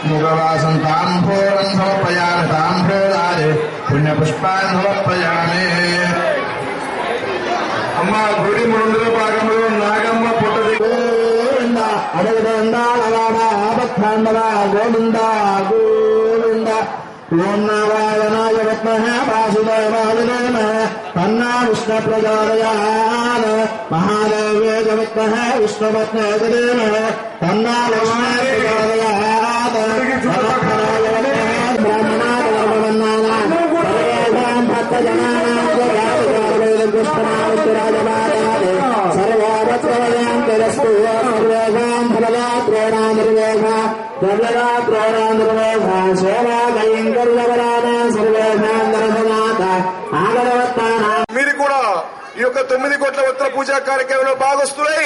मुगवासं ताम्भोरं समर्पयामि ताम्भोरादि पुण्यपुष्पान् समर्पयामि अम्म गुడి ముందుల భాగంలో నాగమ్మ పుట్టది గోవింద అడగదండాలవాడ ఆపత్తాండవ గోవింద గోవింద ఓం నారాయణాయ విద్మహే వాసుదేవాయ ధీమహి తన్నో విష్ణు ప్రచోదయాత్ మహాదేవ్యే విద్మహే విష్ణుపత్నే ధీమహి తన్నో లక్ష్మీ ప్రచోదయాత్ బ్రాహ్మణాయ ధర్మవన్నానాం సర్వేషాం భక్తజనానాం రాజమాతాదే సర్వోపత్రయం తిరస్కు సర్వేషాం ఫలదాత్రేణాం నిర్వేష ద్రవ్యదాత్రేణాం నిర్వేష సేవా కైంకర్యవరాణ సర్వేషాం దర్శనాథ ఆగరవత్తానాం. మీరు కూడా ఈ యొక్క 9 కోట్ల ఉత్తర పూజా కార్యక్రమంలో భాగస్తులై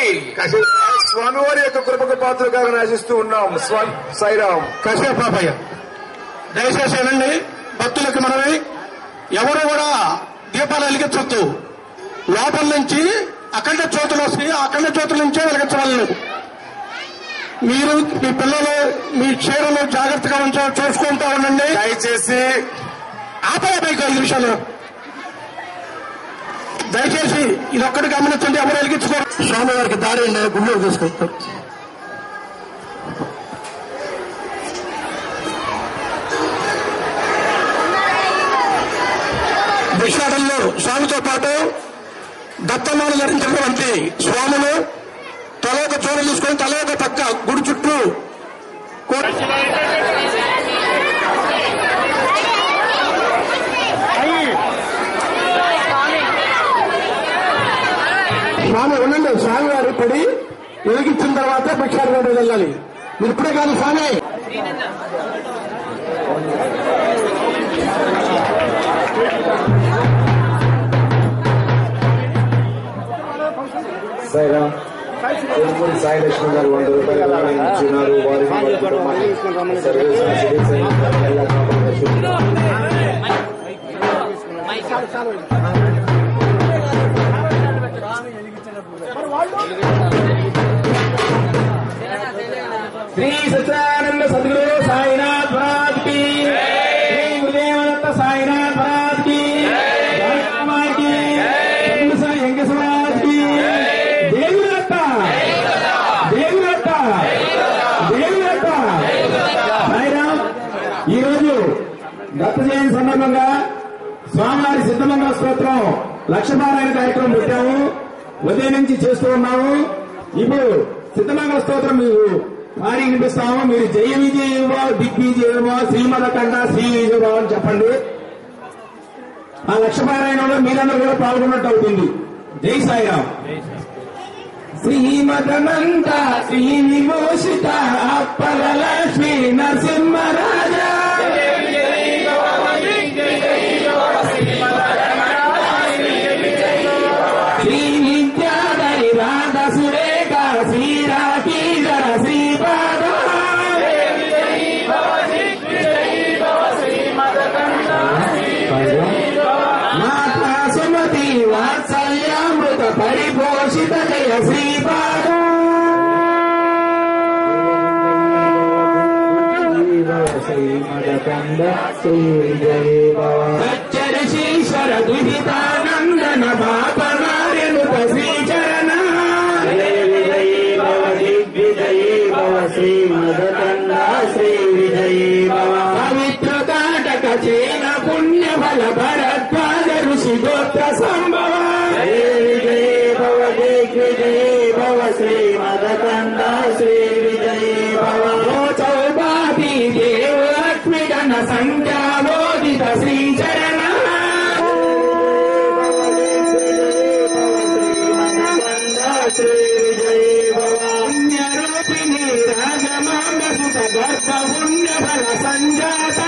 స్వామివారి యొక్క కృపకు పాత్రగా ఆశిస్తూ ఉన్నాం. సాయిరాం. కశ్యప పాపయ్య దయచేసి వినండి, భక్తులకు మనమే ఎవరు కూడా దీపాలు వెలిగించొద్దు. లోపల నుంచి అఖండ జ్యోతులు వస్తాయి, ఆ అఖండ జ్యోతుల నుంచే వెలిగించవలను. మీరు మీ పిల్లలు మీ చీరలు జాగ్రత్తగా చూసుకుంటూ ఉండండి. దయచేసి ఆపయ పైకి 5 నిమిషాలు దయచేసి ఇదొక్కటి గమనించండి. ఎవరు వెలిగించుకోరు. స్వామివారికి దారి గుళ్ళో తీసుకొస్తారు. విషాడంలో స్వామితో పాటు దత్తమాలు ధరించినటువంటి స్వాములు తల ఒక చోర తీసుకొని తల ఒక పక్క గుడి చుట్టూ స్వామి ఉండండి. స్వామివారి పడి వెలిగించిన తర్వాత భిక్షాటన వెళ్ళాలి. మీరు ఇప్పుడే కాదు స్వామి. సాయిరాం. సాయి లక్ష్మి గారు 100 రూపాయలు ఇచ్చినారు. శ్రీ సత్యానంద సద్గురు సాయినాథ్ మహారాజ్ కి, శ్రీ గురుదేవదత్త సాయినాథ్ మహారాజ్ కి, సాయి వెంకటేశ్వరరాజ్ కి, దేవుదత్త దేవుదత్త దేవుదత్త సాయిరామ్. ఈరోజు దత్త జయంతి సందర్భంగా స్వామివారి సిద్ధమంగళ స్తోత్రం లక్షపారాయణ కార్యక్రమం పెట్టాము. ఉదయం నుంచి చేస్తూ ఉన్నాము. ఇప్పుడు సిద్ధమంగళ స్తోత్రం మీరు వారి వినిపిస్తాము. మీరు జయ విజయమో దిగ్విజయమో శ్రీమదకండ శ్రీ విజయభావ అని చెప్పండి. ఆ లక్షపారాయణంలో మీరందరూ కూడా పాల్గొన్నట్టు అవుతుంది. జై సాయిరామ్. శ్రీమదనంత శ్రీ విమోషిత అప్పల లక్ష్మీ నరసింహరాజా శ్రీ విద్యాధరి రాధ సురేఖ శ్రీరాకీధర శ్రీపాద మాతా సుమతి వాత్సల్యామృత పరిపోషిత జయ శ్రీపాద సచ్చరిశీశ్వర దుహితానందన బాపనార్యనుత శ్రీచరణ శ్రీమదకండ శ్రీ విజయీ భవ పవిత్ర కాటక చేన పుణ్య ఫల భరద్వాజ ఋషి గోత్ర సంభవ విజయీ భవ దిగ్విజయీ భవ శ్రీమదకండ శ్రీ విజయీ భవ చౌపాతి దేవ లక్ష్మిగణ సంఖ్యాలోదిత శ్రీచరణ శ్రీ విజయీ భవ పుణ్యరూపిణి రాజమాంగ సుత గర్భ పుణ్య ఫల సంజాత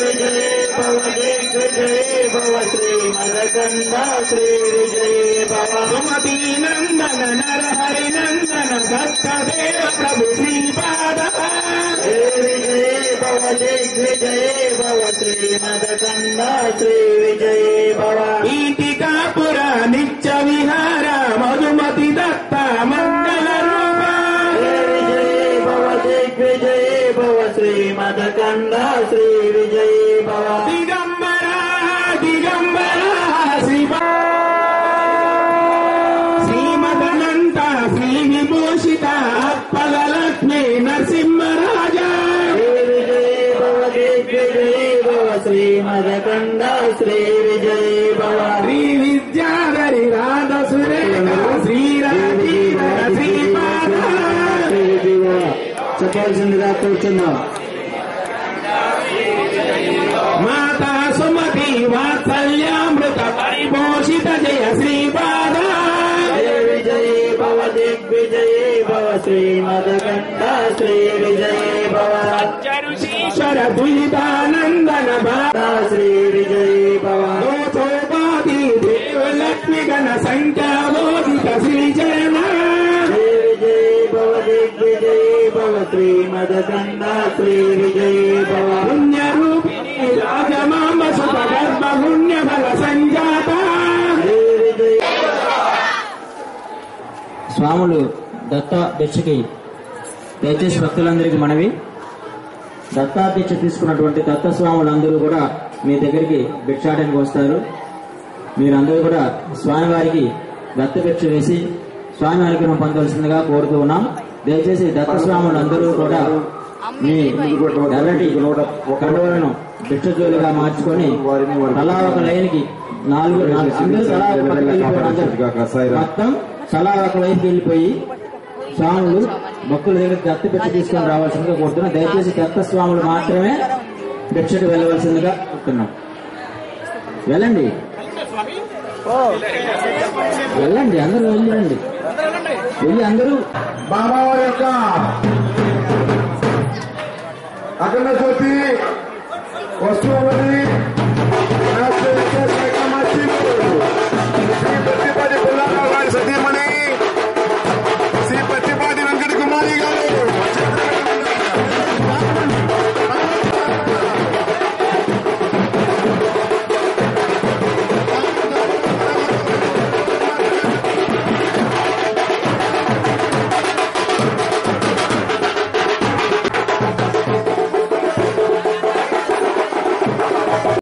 విజయీ భవ దిగ్విజయీ భవ శ్రీమదకండ శ్రీ విజయీ భవ సుమతీ నందన నర దత్తదేవ ప్రభు శ్రీపాద విజయే భవ దిగ్విజయే భవ శ్రీమదకంద శ్రీ విజయే భవ ఈటికాపుర నిత్య విహార మధుమతి దత్త మంగళ రూప విజయే భవ దిగ్విజయే భవ శ్రీమదకంద శ్రీ విజయే భవ దిగంబర దిగంబర శ్రీమదనంత శ్రీ విభూషిత అప్పలక్ష్మీ నరసింహరాజా విజయే భవ దిగ్విజయే భవ శ్రీమదకంద శ్రీ విజయే భవ శ్రీ విద్యాధరి రాధ సురేఖ శ్రీరాజీధర శ్రీపాద చెప్పాల్సిందిగా కూర్చున్నాం. మాతా సుమతి వాత్సల్యామృత పరిభూషిత జయ శ్రీపాద విజయే భవ దిగ్విజయే భవ శ్రీమదకంద శ్రీ విజయే భవ ఋషీశ్వర దులితానందన శ్రీ విజయే భవ భాతి దేవలక్ష్మి గణ సంఖ్యాబోధిక శ్రీచరణ విజయే భవ దిగ్విజయే భవ శ్రీమదకంద శ్రీ విజయే భవ పుణ్యరూపిణి రాజమామ సుత గర్భ పుణ్య బల సంజాత స్వాములు దత్తాధ్యక్షకి దయచేసి భక్తులందరికీ మనవి, దత్తాధ్యక్ష తీసుకున్నటువంటి దత్తస్వాములందరూ కూడా మీ దగ్గరికి భిక్షాటనకి వస్తారు. మీరందరూ కూడా స్వామివారికి దత్తభిక్ష వేసి స్వామి అనుగ్రహం పొందవలసిందిగా కోరుతూ ఉన్నాం. దయచేసి దత్తస్వాములందరూ కూడా మీ ఎర్రటి కండువలను భిక్షజోలుగా మార్చుకొని తలా ఒక లైన్కి అందరూ తలా ఒక పక్కకి వెళ్ళిపోయి మొత్తం తలా ఒక వైపుకి వెళ్ళిపోయి స్వాములు భక్తుల దగ్గర దత్త భిక్ష తీసుకొని రావాల్సిందిగా కోరుతున్నాం. దయచేసి దత్త స్వాములు మాత్రమే భిక్షకు వెళ్ళవలసిందిగా కోరుతున్నాం. వెళ్ళండి వెళ్ళండి అందరూ వెళ్ళండి, వెళ్ళి అందరూ బాబావారి యొక్క అఖండ జ్యోతి వస్తువులని